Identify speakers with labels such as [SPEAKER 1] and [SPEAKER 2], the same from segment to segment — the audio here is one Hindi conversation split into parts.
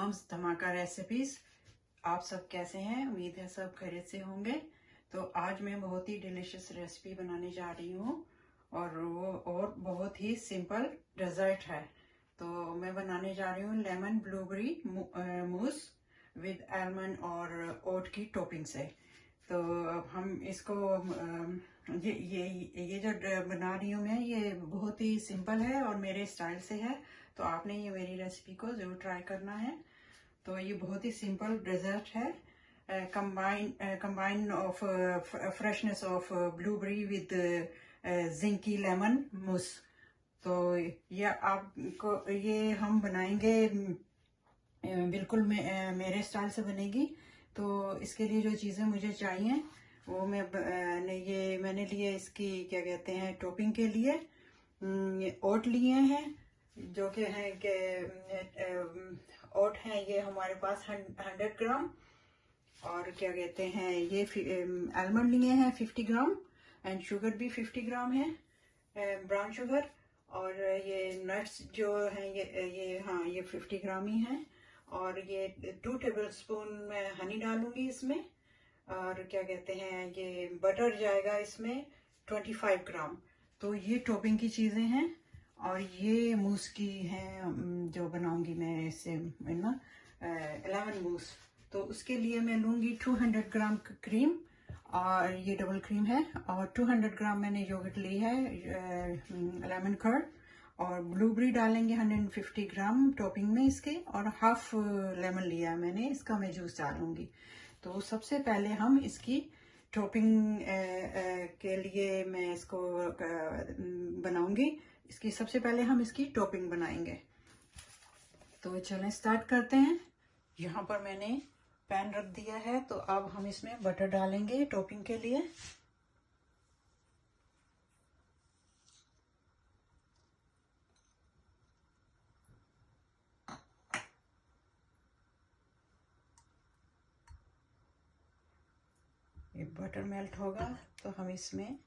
[SPEAKER 1] मम्स धमाका रेसिपीज। आप सब कैसे हैं? उम्मीद है सब खैरियत से होंगे। तो आज मैं बहुत ही डिलीशियस रेसिपी बनाने जा रही हूँ और बहुत ही सिंपल डेजर्ट है। तो मैं बनाने जा रही हूँ lemon blueberry mousse with almond और ओट की टॉपिंग से। तो हम इसको ये जो बना रही हूँ मैं, ये बहुत ही सिंपल है और मेरे स्टाइल से है। तो आपने ये मेरी रेसिपी को ज़रूर ट्राई करना है। तो ये बहुत ही सिंपल डेजर्ट है, combine of freshness of blueberry with zinky lemon mousse। तो ये हम बनाएंगे बिल्कुल मेरे स्टाइल से बनेगी। तो इसके लिए जो चीज़ें मुझे चाहिए वो मैंने लिए इसकी क्या कहते हैं टॉपिंग के लिए ओट लिए हैं, जो कि है कि ओट हैं ये हमारे पास 100 ग्राम। और क्या कहते हैं ये आलमंड लिए हैं 50 ग्राम एंड शुगर भी 50 ग्राम है, ब्राउन शुगर। और ये नट्स जो हैं ये 50 ग्राम ही हैं। और ये 2 टेबलस्पून मैं हनी डालूंगी इसमें। और क्या कहते हैं ये बटर जाएगा इसमें 25 ग्राम। तो ये टॉपिंग की चीज़ें हैं और ये मूस की हैं जो बनाऊंगी मैं इससे ना लेमन मूस। तो उसके लिए मैं लूँगी 200 ग्राम क्रीम, और ये डबल क्रीम है। और 200 ग्राम मैंने योगर्ट ली है, लेमन कर्ड। और ब्लूबेरी डालेंगे 150 ग्राम टॉपिंग में इसके, और हाफ लेमन लिया है मैंने, इसका मैं जूस डालूंगी। तो सबसे पहले हम इसकी टॉपिंग के लिए मैं इसको बनाऊंगी। इसकी सबसे पहले हम इसकी टॉपिंग बनाएंगे। तो चलें स्टार्ट करते हैं। यहाँ पर मैंने पैन रख दिया है, तो अब हम इसमें बटर डालेंगे टॉपिंग के लिए। ये बटर मेल्ट होगा तो हम इसमें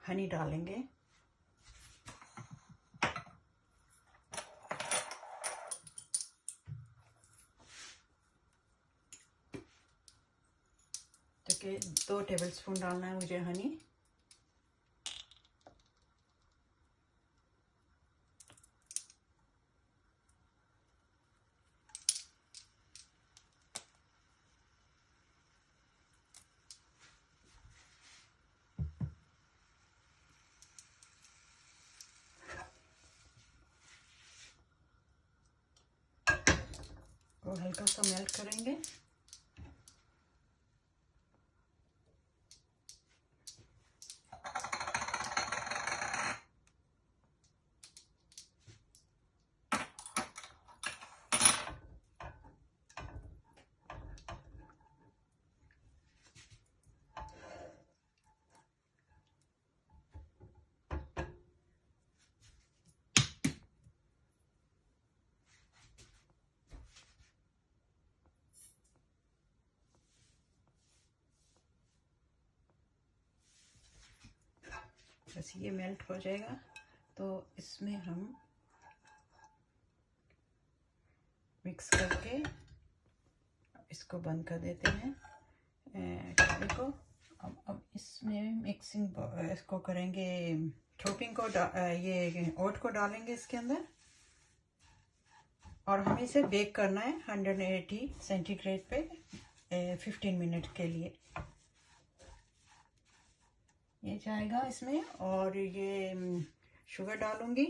[SPEAKER 1] हनी डालेंगे। तो कि 2 टेबलस्पून डालना है मुझे हनी। और हल्का सा मेल्ट करेंगे। बस ये मेल्ट हो जाएगा तो इसमें हम मिक्स करके इसको बंद कर देते हैं चूल्हे को। अब इसमें मिक्सिंग इसको करेंगे, टॉपिंग को ये ओट को डालेंगे इसके अंदर, और हमें इसे बेक करना है 180 सेंटीग्रेड पे 15 मिनट के लिए। ये जाएगा इसमें। और ये शुगर डालूंगी,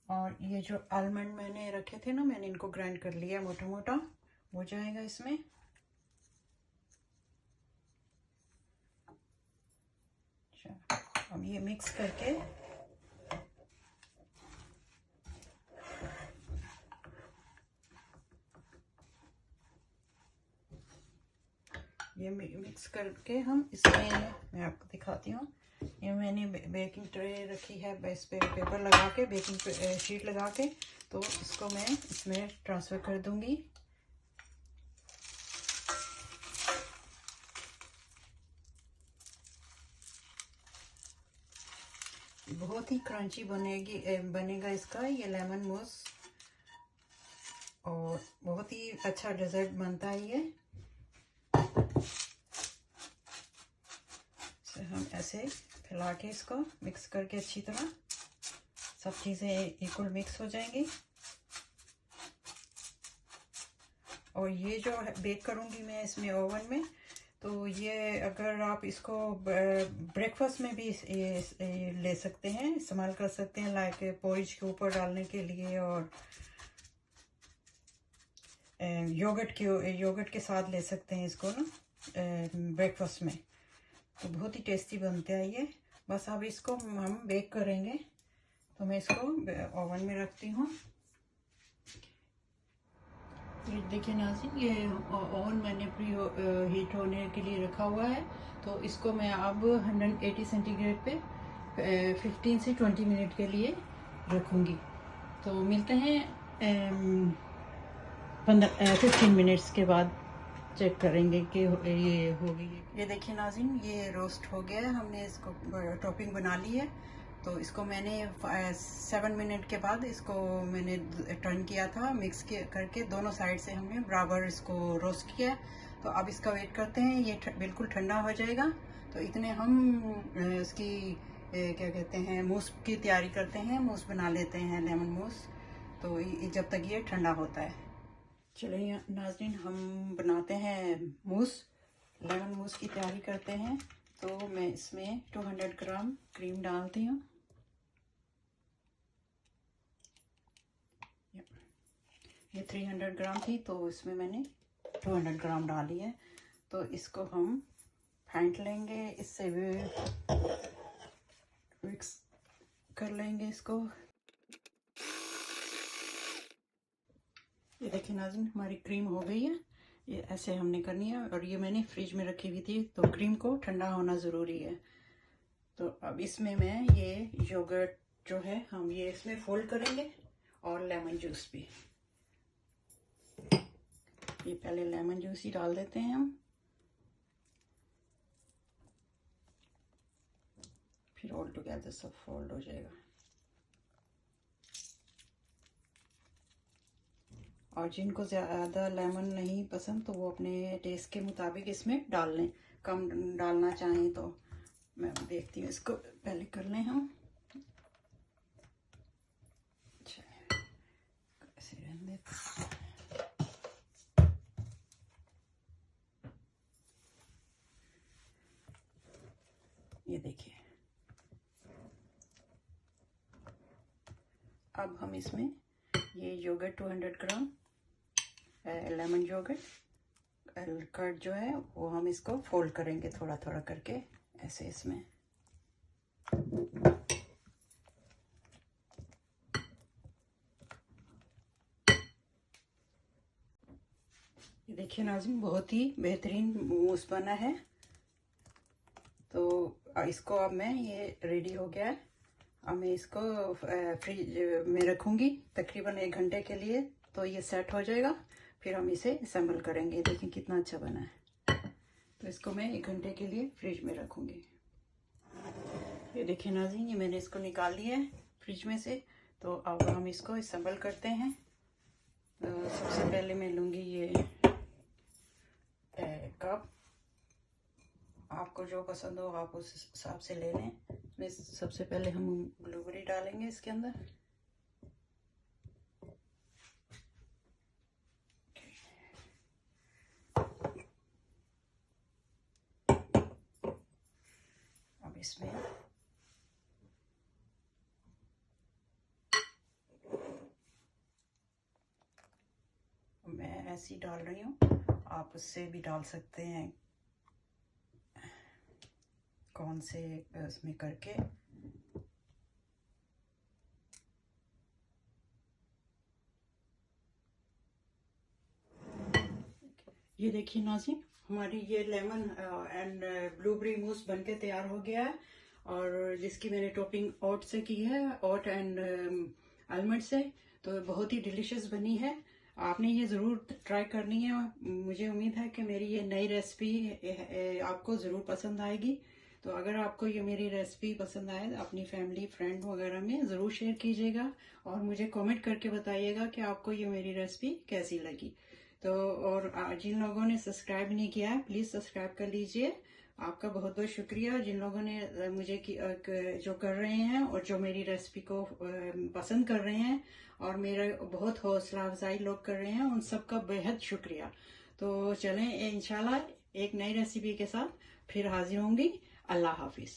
[SPEAKER 1] और ये जो आलमंड मैंने रखे थे ना, मैंने इनको ग्राइंड कर लिया मोटा मोटा, वो जाएगा इसमें। अच्छा, अब ये मिक्स करके मिक्स करके हम इसमें, मैं आपको दिखाती हूँ। ये मैंने बेकिंग ट्रे रखी है, इस पे पेपर लगा के, बेकिंग शीट लगा के, तो इसको मैं इसमें ट्रांसफ़र कर दूंगी। बहुत बहुत ही क्रंची बनेगा इसका ये लेमन मूस, और बहुत ही अच्छा डेजर्ट बनता है ये। हम ऐसे फैला के इसको मिक्स करके अच्छी तरह सब चीज़ें इक्वल मिक्स हो जाएंगी। और ये जो बेक करूँगी मैं इसमें ओवन में, तो ये अगर आप इसको ब्रेकफास्ट में भी ले सकते हैं, इस्तेमाल कर सकते हैं, लाइक पोरिज के ऊपर डालने के लिए, और योगर्ट के साथ ले सकते हैं इसको ना ब्रेकफास्ट में। तो बहुत ही टेस्टी बनते हैं ये। बस अब इसको हम बेक करेंगे, तो मैं इसको ओवन में रखती हूँ। ये देखिए नाज़रीन, ये ओवन मैंने प्री हीट होने के लिए रखा हुआ है। तो इसको मैं अब 180 सेंटीग्रेड पे 15 से 20 मिनट के लिए रखूँगी। तो मिलते हैं 15 मिनट्स के बाद, चेक करेंगे कि ये हो गई। ये देखिए नाज़रीन, ये रोस्ट हो गया है, हमने इसको टॉपिंग बना ली है। तो इसको मैंने 7 मिनट के बाद इसको मैंने टर्न किया था, मिक्स करके दोनों साइड से हमने बराबर इसको रोस्ट किया। तो अब इसका वेट करते हैं, ये बिल्कुल ठंडा हो जाएगा। तो इतने हम इसकी क्या कहते हैं, मूस की तैयारी करते हैं, मूस बना लेते हैं, लेमन मूस। तो जब तक ये ठंडा होता है, चलिए नाज़रीन हम बनाते हैं मूस, लेमन मूस की तैयारी करते हैं। तो मैं इसमें 200 ग्राम क्रीम डालती हूँ। ये 300 ग्राम थी, तो इसमें मैंने 200 ग्राम डाली है। तो इसको हम फेंट लेंगे, इससे भी मिक्स कर लेंगे इसको। ये देखिए नाज़रीन, हमारी क्रीम हो गई है। ये ऐसे हमने करनी है, और ये मैंने फ्रिज में रखी हुई थी, तो क्रीम को ठंडा होना ज़रूरी है। तो अब इसमें मैं ये योगर्ट जो है, हम ये इसमें फोल्ड करेंगे, और लेमन जूस भी। ये पहले लेमन जूस ही डाल देते हैं हम, फिर ऑल टुगेदर सब फोल्ड हो जाएगा। और जिनको ज़्यादा लेमन नहीं पसंद, तो वो अपने टेस्ट के मुताबिक इसमें डाल लें, कम डालना चाहें तो। मैं देखती हूँ, इसको पहले कर लें हम। ऐसे रहने देते। ये देखिए, अब हम इसमें ये योगर्ट 200 ग्राम लेमन योगर्ट कर्ड जो है, वो हम इसको फोल्ड करेंगे थोड़ा थोड़ा करके, ऐसे इसमें। ये देखिए नाज़रीन, बहुत ही बेहतरीन मूस बना है। तो इसको अब मैं, ये रेडी हो गया है। अब मैं इसको फ्रिज में रखूँगी तकरीबन 1 घंटे के लिए, तो ये सेट हो जाएगा। फिर हम इसे असेंबल करेंगे। देखें कितना अच्छा बना है। तो इसको मैं 1 घंटे के लिए फ्रिज में रखूँगी। ये देखिए नाज़रीन, ये मैंने इसको निकाल लिया है फ्रिज में से। तो अब हम इसको असेंबल करते हैं। सबसे पहले मैं लूँगी ये कप, आपको जो पसंद हो आप उस हिसाब से ले लें। इसमें सबसे पहले हम ब्लूबेरी डालेंगे इसके अंदर। अब इसमें मैं ऐसी डाल रही हूँ, आप उससे भी डाल सकते हैं, कौन से इसमें करके। ये देखिए नाज़रीन, हमारी ये लेमन एंड ब्लूबेरी मूस बनके तैयार हो गया है, और जिसकी मैंने टॉपिंग ओट से की है, ओट एंड आलमंड से। तो बहुत ही डिलीशियस बनी है। आपने ये ज़रूर ट्राई करनी है। मुझे उम्मीद है कि मेरी ये नई रेसिपी आपको ज़रूर पसंद आएगी। तो अगर आपको ये मेरी रेसिपी पसंद आए तो अपनी फैमिली फ्रेंड वगैरह में ज़रूर शेयर कीजिएगा और मुझे कमेंट करके बताइएगा कि आपको ये मेरी रेसिपी कैसी लगी। तो और जिन लोगों ने सब्सक्राइब नहीं किया है प्लीज़ सब्सक्राइब कर लीजिए। आपका बहुत बहुत शुक्रिया जिन लोगों ने मुझे जो कर रहे हैं और जो मेरी रेसिपी को पसंद कर रहे हैं और मेरा बहुत हौसला अफजाई लोग कर रहे हैं, उन सबका बेहद शुक्रिया। तो चलें इंशाल्लाह एक नई रेसिपी के साथ फिर हाजिर होंगी। अल्लाह हाफिज़।